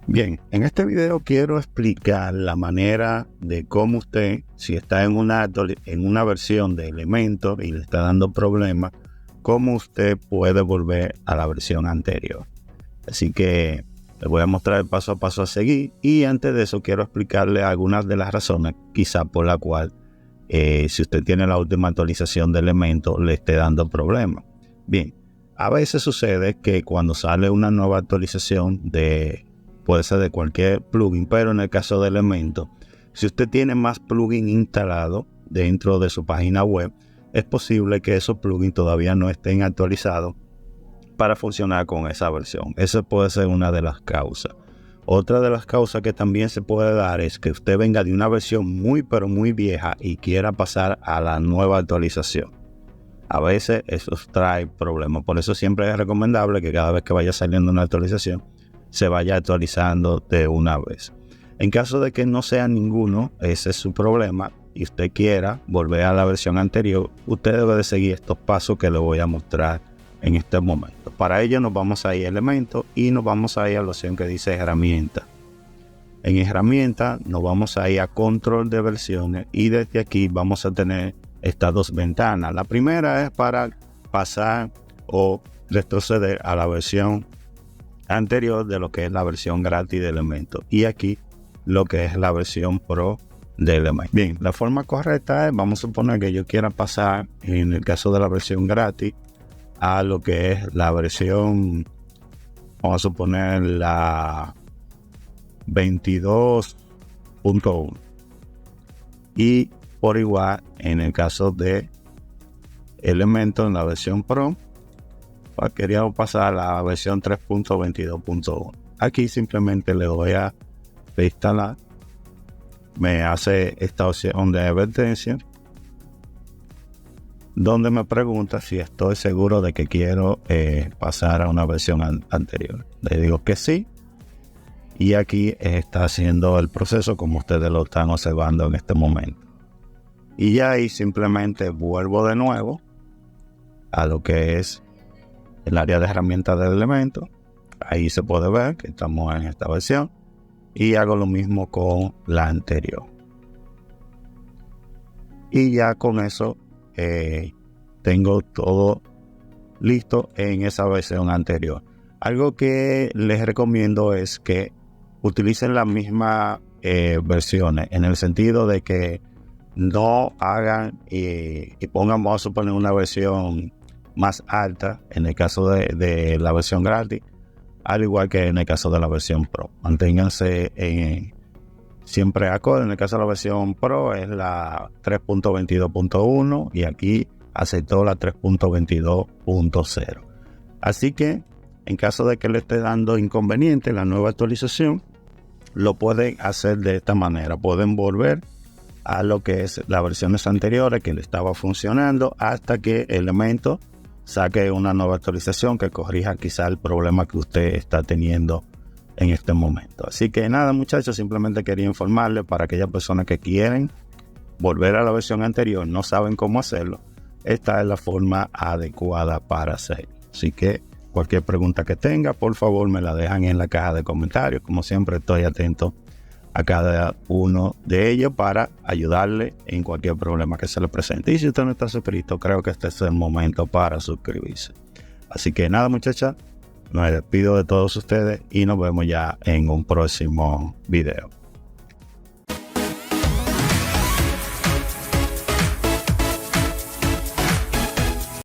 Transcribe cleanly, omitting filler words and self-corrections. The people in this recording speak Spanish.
Bien, en este video quiero explicar la manera de cómo usted, si está en una versión de Elementor y le está dando problemas, cómo usted puede volver a la versión anterior. Así que les voy a mostrar el paso a paso a seguir, y antes de eso quiero explicarle algunas de las razones quizá por la cual si usted tiene la última actualización de Elementor le esté dando problemas. Bien, a veces sucede que cuando sale una nueva actualización puede ser de cualquier plugin, pero en el caso de Elementor, si usted tiene más plugin instalado dentro de su página web, es posible que esos plugins todavía no estén actualizados para funcionar con esa versión. Esa puede ser una de las causas. Otra de las causas que también se puede dar es que usted venga de una versión muy pero muy vieja y quiera pasar a la nueva actualización. A veces eso trae problemas. Por eso siempre es recomendable que cada vez que vaya saliendo una actualización se vaya actualizando de una vez. En caso de que no sea ninguno, ese es su problema, y usted quiera volver a la versión anterior, usted debe de seguir estos pasos que le voy a mostrar en este momento. Para ello nos vamos a ir a Elementor y nos vamos a ir a la opción que dice herramientas. En herramientas nos vamos a ir a control de versiones, y desde aquí vamos a tener estas dos ventanas. La primera es para pasar o retroceder a la versión anterior de lo que es la versión gratis de Elementor, y aquí lo que es la versión Pro de Elementor. Bien, la forma correcta es, vamos a suponer que yo quiera pasar, en el caso de la versión gratis, a lo que es la versión, vamos a suponer la 22.1, y por igual en el caso de Elementor, en la versión Pro, queríamos pasar a la versión 3.22.1. Aquí simplemente le doy a reinstalar, me hace esta opción de advertencia donde me pregunta si estoy seguro de que quiero pasar a una versión anterior. Le digo que sí, y aquí está haciendo el proceso como ustedes lo están observando en este momento. Y ya ahí simplemente vuelvo de nuevo a lo que es el área de herramientas del Elementor. Ahí se puede ver que estamos en esta versión, y hago lo mismo con la anterior. Y ya con eso tengo todo listo en esa versión anterior. Algo que les recomiendo es que utilicen las mismas versiones, en el sentido de que no hagan y pongan, vamos a suponer, una versión más alta en el caso de la versión gratis, al igual que en el caso de la versión Pro. Manténganse siempre acorde. En el caso de la versión Pro es la 3.22.1 y aquí aceptó la 3.22.0. Así que en caso de que le esté dando inconveniente la nueva actualización, lo pueden hacer de esta manera. Pueden volver a lo que es las versiones anteriores que le estaba funcionando hasta que Elementor saque una nueva actualización que corrija quizá el problema que usted está teniendo en este momento. Así que nada, muchachos, simplemente quería informarles para aquellas personas que quieren volver a la versión anterior, no saben cómo hacerlo. Esta es la forma adecuada para hacerlo. Así que cualquier pregunta que tenga, por favor me la dejan en la caja de comentarios. Como siempre, estoy atento a cada uno de ellos para ayudarle en cualquier problema que se le presente. Y si usted no está suscrito, creo que este es el momento para suscribirse. Así que nada, muchachas, me despido de todos ustedes y nos vemos ya en un próximo video.